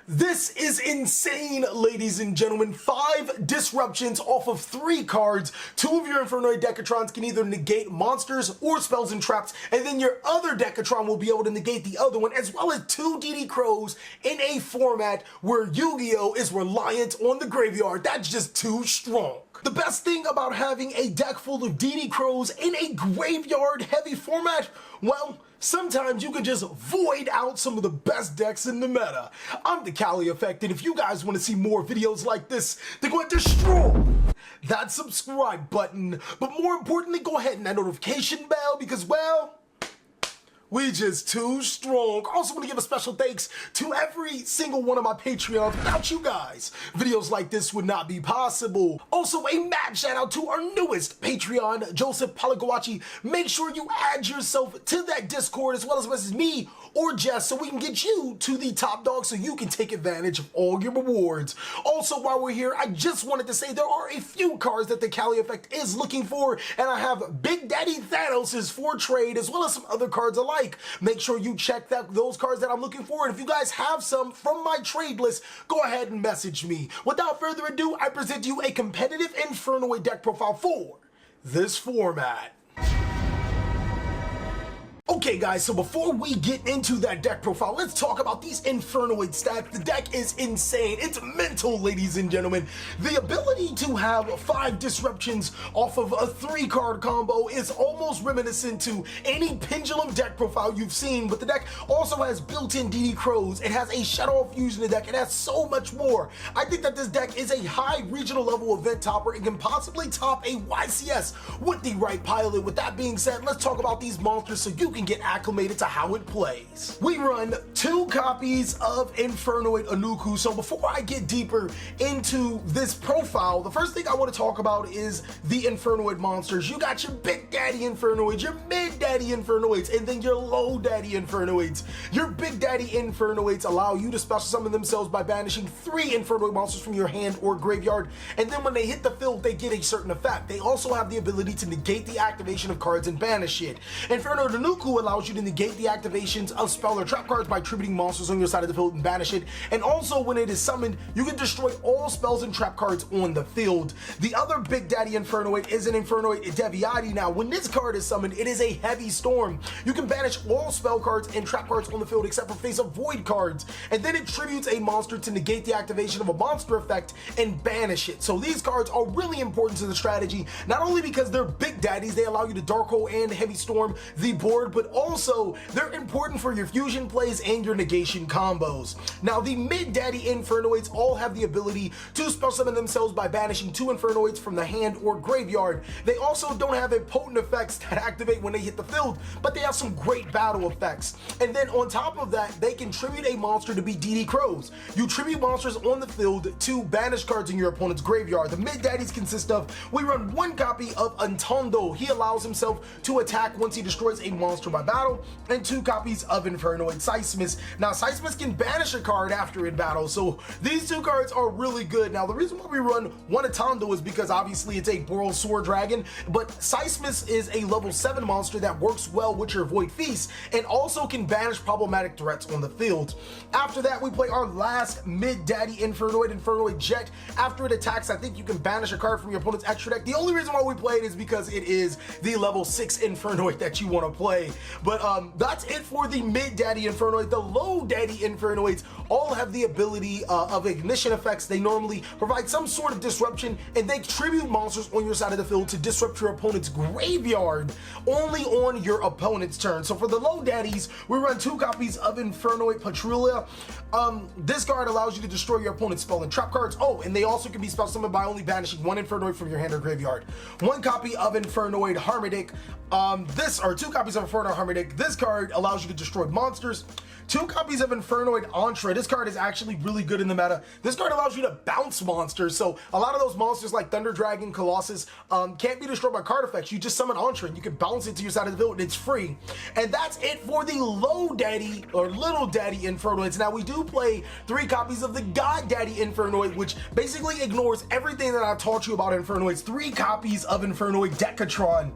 This is insane, ladies and gentlemen. 5 disruptions off of 3 cards. 2 of your Infernoid Decatrons can either negate monsters or spells and traps, and then your other Decatron will be able to negate the other one, as well as 2 DD Crows in a format where Yu-Gi-Oh! Is reliant on the graveyard. That's just too strong. The best thing about having a deck full of DD Crows in a graveyard-heavy format, well, sometimes you can just void out some of the best decks in the meta. I'm TheCaliEffect, and if you guys want to see more videos like this, then go ahead and destroy that subscribe button. But more importantly, go ahead and that notification bell because, well, we just too strong. Also want to give a special thanks to every single one of my Patreons. Without you guys, videos like this would not be possible. Also, a mad shout out to our newest Patreon, Joseph Palagawachi. Make sure you add yourself to that Discord as well as message me or Jess so we can get you to the top dog so you can take advantage of all your rewards. Also, while we're here, I just wanted to say there are a few cards that the TheCaliEffect is looking for, and I have Big Daddy Thanos's for trade as well as some other cards alike. Make sure you check those cards that I'm looking for, and if you guys have some from my trade list, go ahead and message me. Without further ado, I present you a competitive Infernoid deck profile for this format. Okay guys, so before we get into that deck profile, let's talk about these Infernoid stats. The deck is insane. It's mental, ladies and gentlemen. The ability to have 5 disruptions off of a 3-card combo is almost reminiscent to any pendulum deck profile you've seen, but the deck also has built-in DD Crows. It has a Shadow Fusion in the deck. It has so much more. I think that this deck is a high regional level event topper. It can possibly top a YCS with the right pilot. With that being said, let's talk about these monsters so you can get acclimated to how it plays. We run 2 copies of Infernoid Anuku, so before I get deeper into this profile, the first thing I want to talk about is the Infernoid monsters. You got your Big Daddy Infernoids, your Mid Daddy Infernoids, and then your Low Daddy Infernoids. Your Big Daddy Infernoids allow you to special summon themselves by banishing 3 Infernoid monsters from your hand or graveyard, and then when they hit the field, they get a certain effect. They also have the ability to negate the activation of cards and banish it. Infernoid Anuku allows you to negate the activations of spell or trap cards by tributing monsters on your side of the field and banish it. And also, when it is summoned, you can destroy all spells and trap cards on the field. The other Big Daddy Infernoid is an Infernoid Deviati. Now, when this card is summoned, it is a heavy storm. You can banish all spell cards and trap cards on the field except for face of void cards. And then it tributes a monster to negate the activation of a monster effect and banish it. So these cards are really important to the strategy, not only because they're Big Daddies, they allow you to Dark Hole and Heavy Storm the board, but also they're important for your fusion plays and your negation combos. Now, the Mid Daddy Infernoids all have the ability to spell summon themselves by banishing 2 Infernoids from the hand or graveyard. They also don't have a potent effects that activate when they hit the field, but they have some great battle effects. And then on top of that, they can tribute a monster to be DD Crows. You tribute monsters on the field to banish cards in your opponent's graveyard. The Mid Daddies consist of, we run 1 copy of Untondo. He allows himself to attack once he destroys a monster by battle, and 2 copies of Infernoid Seismus. Now, Seismus can banish a card after in battle, so these 2 cards are really good. Now, the reason why we run 1 Atondo is because obviously it's a Boral Sword Dragon, but Seismus is a level 7 monster that works well with your Void Feast and also can banish problematic threats on the field. After that, we play our last Mid Daddy Infernoid, Infernoid Jet. After it attacks, I think you can banish a card from your opponent's extra deck. The only reason why we play it is because it is the level 6 Infernoid that you want to play. But that's it for the Mid Daddy Infernoid. The Low Daddy Infernoids all have the ability of ignition effects. They normally provide some sort of disruption, and they tribute monsters on your side of the field to disrupt your opponent's graveyard only on your opponent's turn. So for the Low Daddies, we run 2 copies of Infernoid Patrulia. This card allows you to destroy your opponent's spell and trap cards. Oh, and they also can be spell summoned by only banishing 1 Infernoid from your hand or graveyard. 1 copy of Infernoid Harmodic. 2 copies of Infernoid Harmodic. This card allows you to destroy monsters. 2 copies of Infernoid Entre. This card is actually really good in the meta. This card allows you to bounce monsters, so a lot of those monsters like Thunder Dragon, Colossus can't be destroyed by card effects. You just summon Entre and you can bounce it to your side of the field and it's free. And that's it for the Low Daddy or Little Daddy Infernoids. Now, we do play 3 copies of the God Daddy Infernoid, which basically ignores everything that I've taught you about Infernoids. 3 copies of Infernoid Decatron.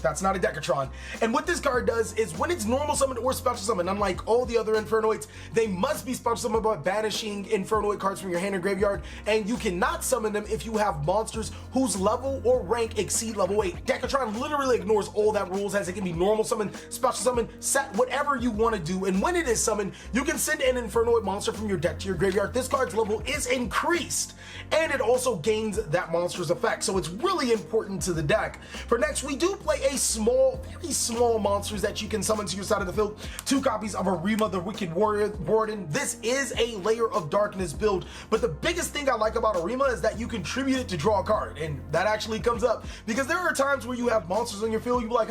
That's not a Decatron. And what this card does is when it's normal summon or special summon, unlike all the other Infernoids, they must be special summoned by banishing Infernoid cards from your hand or graveyard, and you cannot summon them if you have monsters whose level or rank exceed level 8. Decatron literally ignores all that rules, as it can be normal summon, special summon, set, whatever you want to do. And when it is summoned, you can send an Infernoid monster from your deck to your graveyard. This card's level is increased, and it also gains that monster's effect. So it's really important to the deck. For next, we do play a small, very small monsters that you can summon to your side of the field. 2 copies of Arima, the Wicked Warden. This is a Layer of Darkness build, but the biggest thing I like about Arima is that you contribute it to draw a card, and that actually comes up because there are times where you have monsters on your field, you're like,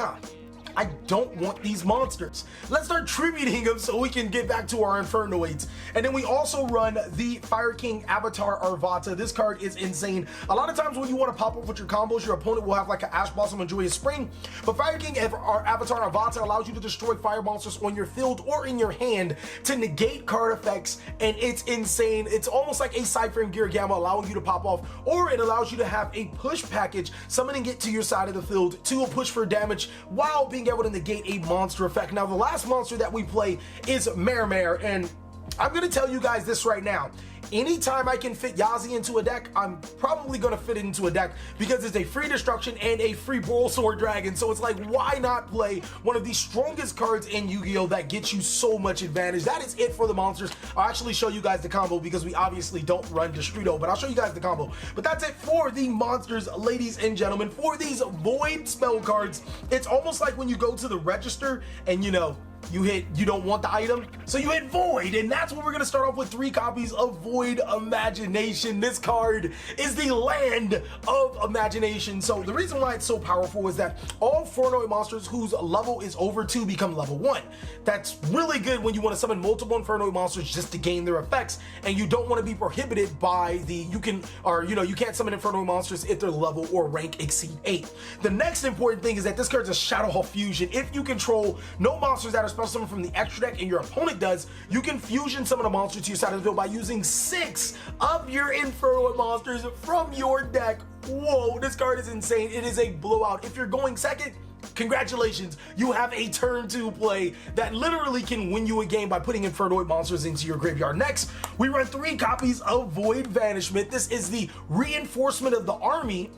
I don't want these monsters. Let's start tributing them so we can get back to our Infernoids. And then we also run the Fire King Avatar Arvata. This card is insane. A lot of times when you want to pop up with your combos, your opponent will have like an Ash Blossom and Joyous Spring, but Fire King Avatar Arvata allows you to destroy fire monsters on your field or in your hand to negate card effects, and it's insane. It's almost like a Cypher and Gear Gamma, allowing you to pop off, or it allows you to have a push package, summoning it to your side of the field to a push for damage while being able to negate a monster effect. Now, the last monster that we play is Mare, and I'm gonna tell you guys this right now. Anytime I can fit Yazi into a deck, I'm probably gonna fit it into a deck because it's a free destruction and a free Boral Sword Dragon. So it's like, why not play one of the strongest cards in Yu-Gi-Oh! That gets you so much advantage? That is it for the monsters. I'll actually show you guys the combo because we obviously don't run Destrudo, but I'll show you guys the combo. But that's it for the monsters, ladies and gentlemen. For these Void spell cards, it's almost like when you go to the register and you don't want the item, so you hit Void, and that's what we're gonna start off with. 3 copies of Void Imagination. This card is the land of imagination. So the reason why it's so powerful is that all Infernoid monsters whose level is over 2 become level 1. That's really good when you want to summon multiple Infernoid monsters just to gain their effects, and you don't want to be prohibited by the you can't summon Infernoid monsters if their level or rank exceed 8. The next important thing is that this card's a Shadow Hall fusion. If you control no monsters that are special summon from the extra deck and your opponent does, you can fusion summon a monster to your side of the field by using 6 of your Infernoid monsters from your deck. Whoa, this card is insane. It is a blowout. If you're going second, congratulations, you have a turn 2 play that literally can win you a game by putting Infernoid monsters into your graveyard. Next, we run 3 copies of Void Vanishment. This is the reinforcement of the army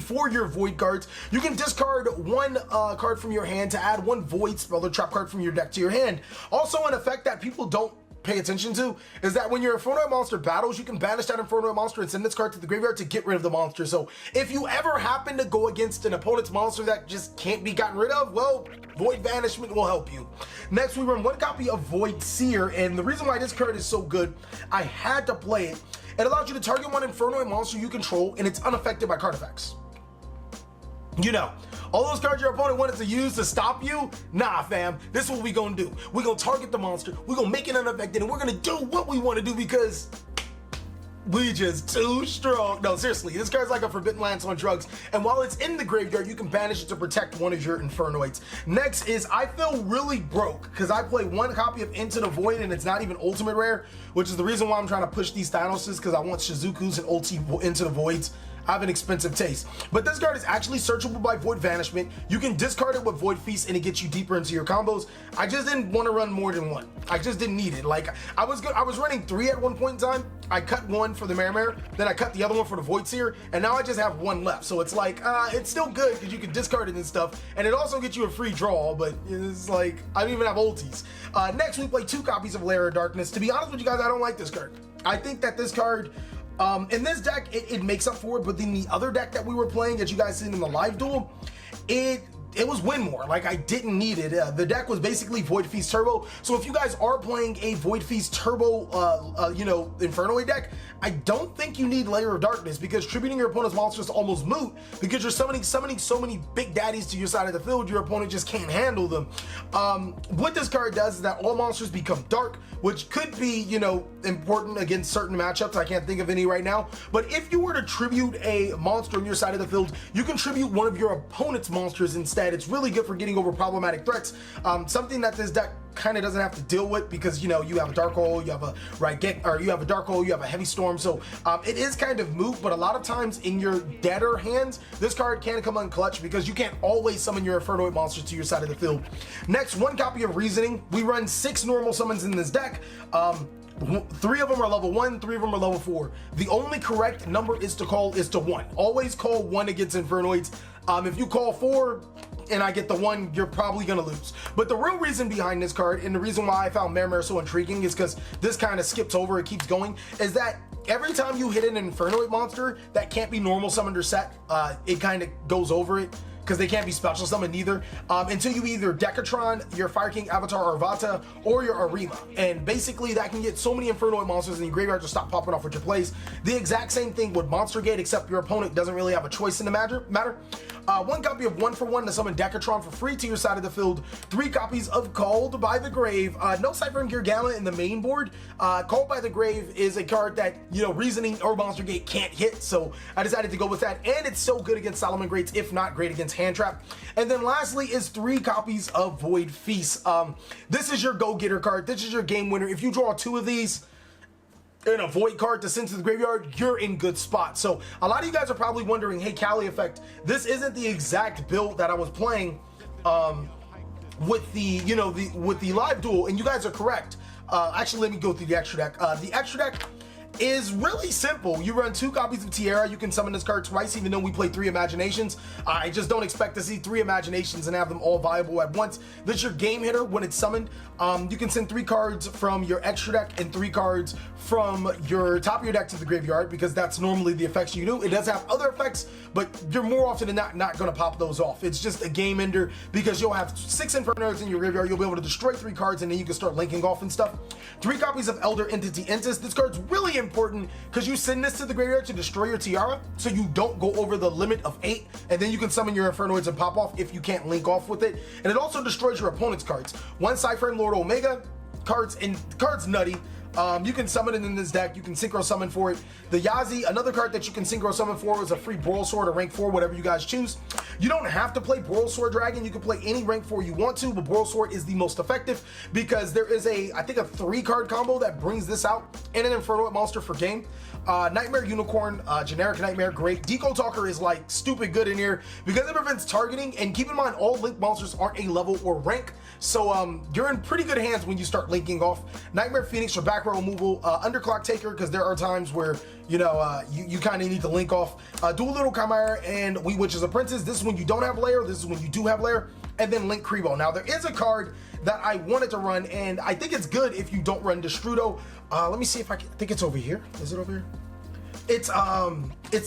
for your Void cards. You can discard 1 card from your hand to add 1 Void spell or trap card from your deck to your hand. Also, an effect that people don't pay attention to is that when your Infernoid monster battles, you can banish that Infernoid monster and send this card to the graveyard to get rid of the monster. So if you ever happen to go against an opponent's monster that just can't be gotten rid of, well, Void Vanishment will help you. Next, we run 1 copy of Void Seer, and the reason why this card is so good, I had to play it. It allows you to target 1 Infernoid monster you control, and it's unaffected by card effects. You know, all those cards your opponent wanted to use to stop you? Nah, fam. This is what we gonna do. We're gonna target the monster, we're gonna make it unaffected, and we're gonna do what we want to do because we just too strong. No, seriously, this card's like a Forbidden Lance on drugs, and while it's in the graveyard, you can banish it to protect 1 of your Infernoids. Next is, I feel really broke because I play 1 copy of Into the Void, and it's not even ultimate rare, which is the reason why I'm trying to push these Thanoses, because I want Shizuku's and Into the Voids. I have an expensive taste. But this card is actually searchable by Void Vanishment. You can discard it with Void Feast and it gets you deeper into your combos. I just didn't want to run more than 1. I just didn't need it. Like, I was running 3 at one point in time. I cut 1 for the Mare, then I cut the other one for the Void Seer, and now I just have 1 left. So it's like, it's still good because you can discard it and stuff, and it also gets you a free draw, but it's like, I don't even have ultis. Next, we play 2 copies of Layer of Darkness. To be honest with you guys, I don't like this card. I think that this card, in this deck, it makes up for it, but in the other deck that we were playing that you guys seen in the live duel, it was win more. Like, I didn't need it. The deck was basically Void Feast Turbo. So if you guys are playing a Void Feast Turbo, Infernoid deck, I don't think you need Layer of Darkness because tributing your opponent's monsters is almost moot because you're summoning so many big daddies to your side of the field, your opponent just can't handle them. What this card does is that all monsters become dark, which could be, important against certain matchups. I can't think of any right now. But if you were to tribute a monster on your side of the field, you can tribute 1 of your opponent's monsters instead. It's really good for getting over problematic threats. Something that this deck kind of doesn't have to deal with because, you know, you have a Dark Hole, you have a you have a Dark Hole, you have a Heavy Storm, so it is kind of moot. But a lot of times in your deader hands, this card can come unclutch because you can't always summon your Infernoid monsters to your side of the field. Next, 1 copy of Reasoning. We run 6 normal summons in this deck. 3 of them are level 1, 3 of them are level 4. The only correct number is to 1. Always call 1 against Infernoids. If you call 4 and I get the 1, you're probably gonna lose. But the real reason behind this card, and the reason why I found Mare so intriguing, is because this kind of skips over, it keeps going, is that every time you hit an Infernoid monster that can't be normal summoned or set, it kind of goes over it, because they can't be special summoned either, until you either Decatron, your Fire King Avatar Arvata, or your Arima. And basically that can get so many Infernoid monsters in your graveyard to stop popping off with your plays. The exact same thing with Monster Gate, except your opponent doesn't really have a choice in the matter. 1 copy of 1-for-1 to summon Decatron for free to your side of the field. 3 copies of Called by the Grave. No Cypher and Gear Gamma in the main board. Called by the Grave is a card that, you know, Reasoning or Monster Gate can't hit, so I decided to go with that. And it's so good against Solomon Greats, if not great against Hand Trap. And then lastly is 3 copies of Void Feast. This is your go-getter card. This is your game winner. If you draw 2 of these and a Void card to send to the graveyard, you're in good spot. So a lot of you guys are probably wondering, hey, CaliEffect, this isn't the exact build that I was playing with the, you know, with the live duel, and you guys are correct. Actually, let me go through the extra deck. The extra deck is really simple. You run 2 copies of Tierra. You can summon this card twice, even though we play 3 Imaginations. I just don't expect to see 3 Imaginations and have them all viable at once. This is your game hitter when it's summoned. You can send 3 cards from your extra deck and 3 cards from your top of your deck to the graveyard, because that's normally the effects you do. It does have other effects, but you're more often than not going to pop those off. It's just a game ender because you'll have 6 Infernoids in your graveyard. You'll be able to destroy 3 cards, and then you can start linking off and stuff. 3 copies of Elder Entity Entis. This card's really important because you send this to the graveyard to destroy your Tiara, so you don't go over the limit of 8, and then you can summon your Infernoids and pop off if you can't link off with it. And it also destroys your opponent's cards. 1 Cypher and Lord Omega. Cards nutty. You can summon it in this deck. You can synchro summon for it. The Yazi, another card that you can synchro summon for, is a free Boral Sword or rank 4, whatever you guys choose. You don't have to play Boral Sword Dragon. You can play any rank 4 you want to, but Boral Sword is the most effective because there is I think a 3-card combo that brings this out and an Infernoid monster for game. Nightmare Unicorn, generic Nightmare, great. Deco Talker is like stupid good in here because it prevents targeting, and keep in mind all link monsters aren't a level or rank, so you're in pretty good hands when you start linking off. Nightmare Phoenix for back row removal. Underclock Taker, because there are times where, you know, you kind of need to link off. Dual Little Chimera and We Witches of Princes. This is when you don't have layer, this is when you do have layer. And then Link Kribo. Now there is a card that I wanted to run, and I think it's good if you don't run Destrudo. Let me see if I think it's over here. Is it over here? It's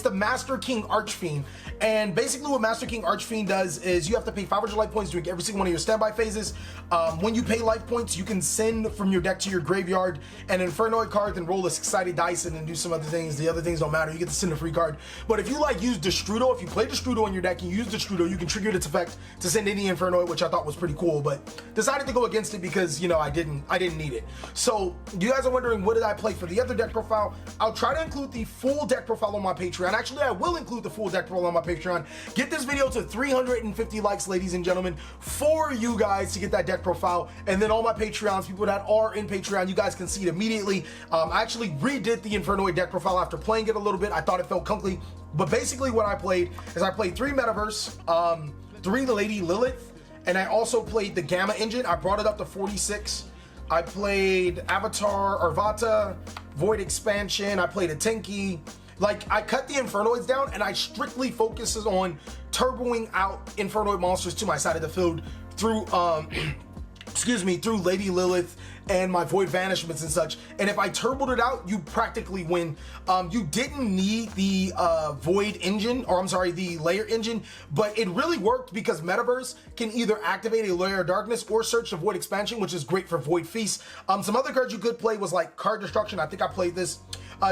the Master King Archfiend, and basically what Master King Archfiend does is you have to pay 500 life points during every single one of your standby phases. When you pay life points, you can send from your deck to your graveyard an Infernoid card and roll a 6-sided dice and then do some other things. The other things don't matter. You get to send a free card. But if you like use Destrudo, if you play Destrudo in your deck and you use Destrudo, you can trigger its effect to send any Infernoid, which I thought was pretty cool, but decided to go against it because, you know, I didn't need it. So you guys are wondering, what did I play for the other deck profile? I'll try to include the full deck profile on my Patreon. Actually, I will include the full deck profile on my Patreon. Get this video to 350 likes, ladies and gentlemen, for you guys to get that deck profile. And then all my Patreons, people that are in Patreon, you guys can see it immediately. I actually redid the Infernoid deck profile after playing it a little bit. I thought it felt clunky, but basically what I played is I played 3 Metaverse, 3 Lady Lilith, and I also played the Gamma engine. I brought it up to 46. I played Avatar Arvata, Void Expansion. I played a Tenki. Like, I cut the Infernoids down and I strictly focus on turboing out Infernoid monsters to my side of the field through, excuse me, through Lady Lilith and my Void Vanishments and such. And if I turboed it out, you practically win. You didn't need the Void engine, or I'm sorry, the Layer engine, but it really worked because Metaverse can either activate a Layer of Darkness or search the Void Expansion, which is great for Void Feast. Some other cards you could play was like Card Destruction. I think I played this.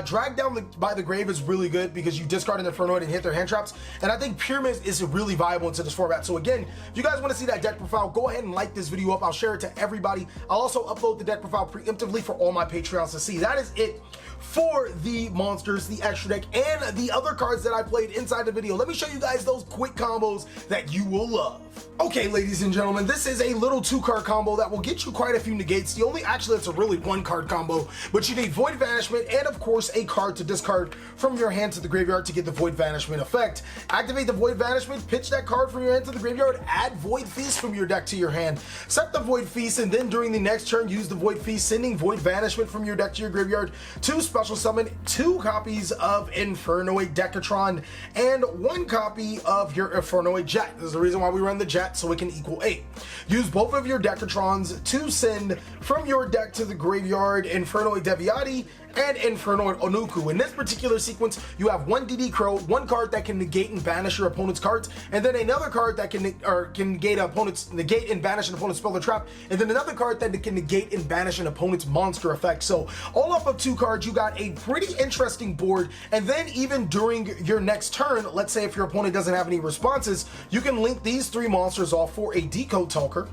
Drag Down by the Grave is really good because you discard an Infernoid and hit their hand traps, and I think Pyramid is really viable into this format. So again, if you guys want to see that deck profile, go ahead and like this video up. I'll share it to everybody. I'll also upload the deck profile preemptively for all my Patreons to see. That is it for the monsters, the extra deck, and the other cards that I played inside the video. Let me show you guys those quick combos that you will love. Okay, ladies and gentlemen, this is a little 2-card combo that will get you quite a few negates. Actually, it's a really 1-card combo, but you need Void Vanishment and, of course, a card to discard from your hand to the graveyard to get the Void Vanishment effect. Activate the Void Vanishment, pitch that card from your hand to the graveyard, add Void Feast from your deck to your hand. Set the Void Feast, and then during the next turn, use the Void Feast, sending Void Vanishment from your deck to your graveyard to special summon 2 copies of Infernoid Decatron and 1 copy of your Infernoid Jet. This is the reason why we run the Jet, so it can equal 8. Use both of your Decatrons to send from your deck to the graveyard Infernoid Deviati and Infernoid Onuku. In this particular sequence, you have 1 DD Crow, 1 card that can negate and banish your opponent's cards, and then another card that can negate and banish an opponent's spell or trap, and then another card that can negate and banish an opponent's monster effect. So all up of 2 cards, you got a pretty interesting board. And then even during your next turn, let's say if your opponent doesn't have any responses, you can link these 3 monsters off for a Decode Talker.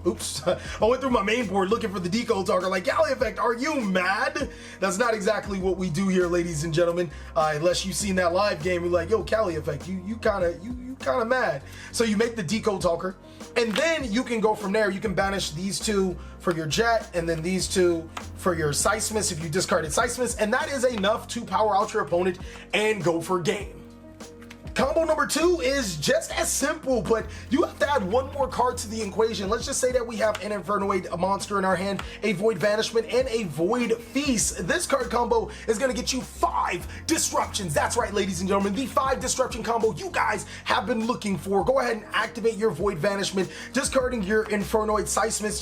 Oops, I went through my main board looking for the Decode Talker, like, CaliEffect, are you mad? That's not exactly what we do here, ladies and gentlemen. Unless you've seen that live game, you're like, yo, CaliEffect, you kind of mad. So you make the Decode Talker, and then you can go from there. You can banish these 2 for your Jet, and then these 2 for your Seismus if you discarded Seismus, and that is enough to power out your opponent and go for game. Combo number 2 is just as simple, but you have to add 1 more card to the equation. Let's just say that we have an Infernoid monster in our hand, a Void Vanishment, and a Void Feast. This card combo is going to get you 5 disruptions. That's right, ladies and gentlemen, the 5 disruption combo you guys have been looking for. Go ahead and activate your Void Vanishment, discarding your Infernoid Seismus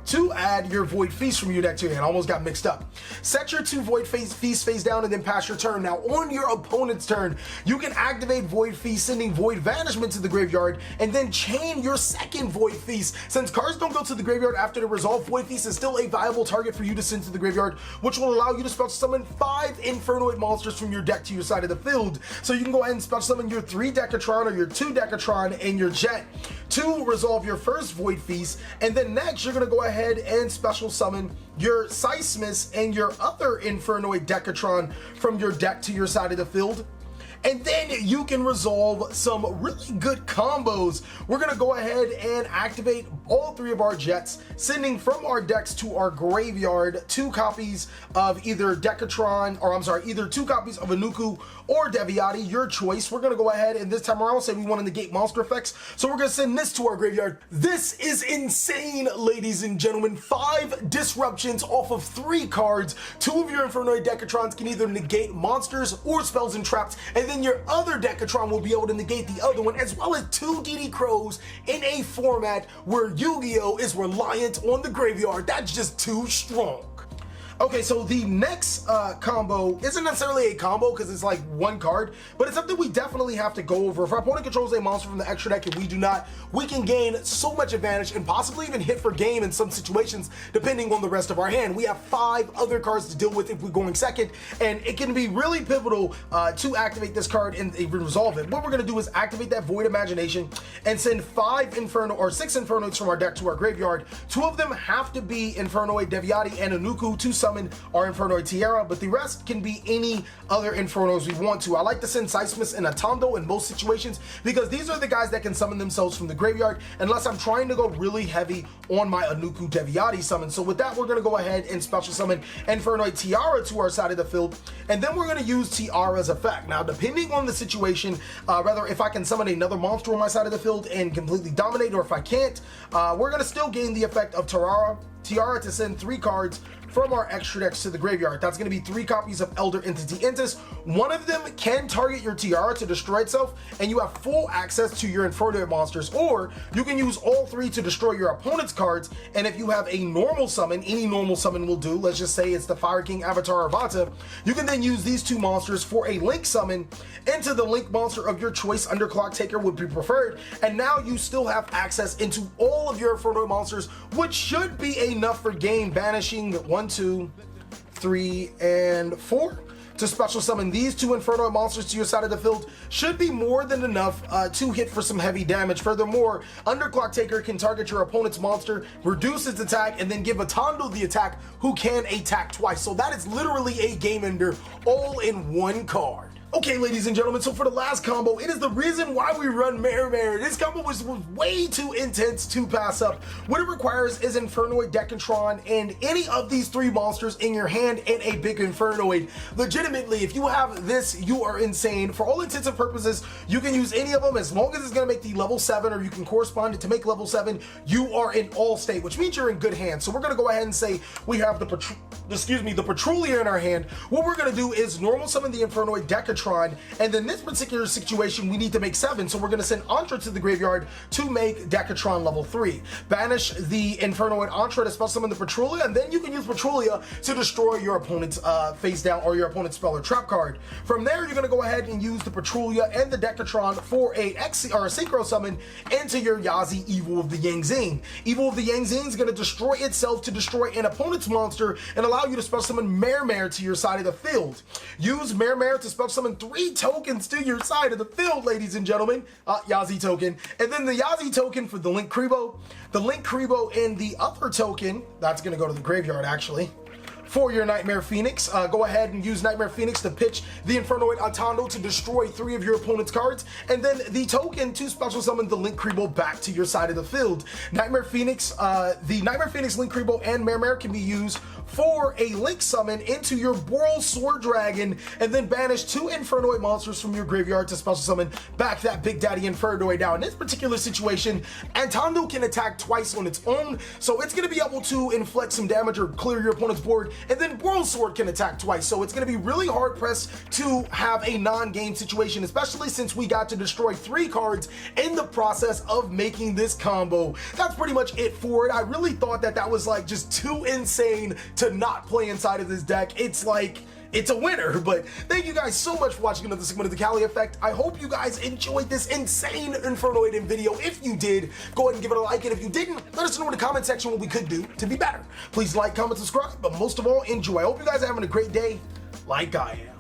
to add your Void Feast from your deck to your hand. Almost got mixed up. Set your 2 Void Feast face down and then pass your turn. Now, on your opponent's turn, you can activate Void Feast, sending Void Vanishment to the graveyard, and then chain your second Void Feast. Since cards don't go to the graveyard after the resolve, Void Feast is still a viable target for you to send to the graveyard, which will allow you to special summon 5 Infernoid monsters from your deck to your side of the field. So you can go ahead and special summon your 3 Decatron or your 2 Decatron and your Jet to resolve your first Void Feast, and then next you're going to go ahead and special summon your Seismus and your other Infernoid Decatron from your deck to your side of the field. And then you can resolve some really good combos. We're gonna go ahead and activate all 3 of our Jets, sending from our decks to our graveyard 2 copies of either Decatron, or I'm sorry, either 2 copies of Onuku or Deviati, your choice. We're gonna go ahead and this time around say we want to negate monster effects, so we're gonna send this to our graveyard. This is insane, ladies and gentlemen. 5 disruptions off of 3 cards. 2 of your Infernoid Decatrons can either negate monsters or spells and traps, and then your other Decatron will be able to negate the other one, as well as 2 DD Crows in a format where Yu-Gi-Oh! Is reliant on the graveyard. That's just too strong. Okay, so the next combo isn't necessarily a combo because it's like 1 card, but it's something we definitely have to go over. If our opponent controls a monster from the extra deck and we do not, we can gain so much advantage and possibly even hit for game in some situations depending on the rest of our hand. We have 5 other cards to deal with if we're going second, and it can be really pivotal to activate this card and resolve it. What we're going to do is activate that Void Imagination and send 6 Infernoids from our deck to our graveyard. 2 of them have to be Infernoid Deviati and Onuku to summon our Infernoid Tiara, but the rest can be any other Infernos we want to. I like to send Seismus and Atondo in most situations because these are the guys that can summon themselves from the graveyard unless I'm trying to go really heavy on my Onuku Deviati summon. So with that, we're going to go ahead and special summon Infernoid Tiara to our side of the field, and then we're going to use Tiara's effect. Now, depending on the situation, whether if I can summon another monster on my side of the field and completely dominate, or if I can't, we're going to still gain the effect of Tiara to send 3 cards from our extra decks to the graveyard. That's going to be 3 copies of Elder Entity Intis. 1 of them can target your Tiara to destroy itself, and you have full access to your Infernoid monsters, or you can use all 3 to destroy your opponent's cards. And if you have a normal summon, any normal summon will do, let's just say it's the Fire King Avatar Avata, you can then use these 2 monsters for a link summon into the link monster of your choice. Underclock Taker would be preferred, and now you still have access into all of your Infernoid monsters, which should be enough for game, banishing 1, 2, 3, and 4. To special summon these 2 Infernoid monsters to your side of the field should be more than enough to hit for some heavy damage. Furthermore, Underclock Taker can target your opponent's monster, reduce its attack, and then give Atondo the attack, who can attack twice. So that is literally a game ender all in 1 card. Okay, ladies and gentlemen, so for the last combo, it is the reason why we run Mare. This combo was way too intense to pass up. What it requires is Infernoid, Decatron, and any of these three monsters in your hand and a big Infernoid. Legitimately, if you have this, you are insane. For all intents and purposes, you can use any of them as long as it's going to make the level 7, or you can correspond it to make level 7. You are in all state, which means you're in good hands. So we're going to go ahead and say we have the Patrulia in our hand. What we're going to do is normal summon the Infernoid, Decatron, and in this particular situation we need to make 7, so we're going to send Entra to the graveyard to make Decatron level 3. Banish the Infernoid Entra to spell summon the Patrulia, and then you can use Patrulia to destroy your opponent's face down or your opponent's spell or trap card. From there, you're going to go ahead and use the Patrulia and the Decatron for a synchro summon into your Yazi Evil of the Yangzing. Evil of the Yangzing is going to destroy itself to destroy an opponent's monster and allow you to spell summon Mare to your side of the field. Use Mare to spell summon 3 tokens to your side of the field, ladies and gentlemen. Yazi token. And then the Yazi token for the Link Kribo. The Link Kribo and the other token, that's going to go to the graveyard actually. For your Nightmare Phoenix, go ahead and use Nightmare Phoenix to pitch the Infernoid Atando to destroy 3 of your opponent's cards, and then the token to special summon the Link Kribo back to your side of the field. Nightmare Phoenix, the Nightmare Phoenix, Link Kribo, and Mare can be used for a Link summon into your Boral Sword Dragon, and then banish 2 Infernoid monsters from your graveyard to special summon back that Big Daddy Infernoid. Now, in this particular situation, Atando can attack twice on its own, so it's going to be able to inflict some damage or clear your opponent's board. And then Boral Sword can attack twice, so it's going to be really hard pressed to have a non-game situation, especially since we got to destroy 3 cards in the process of making this combo. That's pretty much it for it. I really thought that that was like just too insane to not play inside of this deck. It's like, it's a winner. But thank you guys so much for watching another segment of the CaliEffect. I hope you guys enjoyed this insane Infernoid video. If you did, go ahead and give it a like, and if you didn't, let us know in the comment section what we could do to be better. Please like, comment, subscribe, but most of all, enjoy. I hope you guys are having a great day like I am.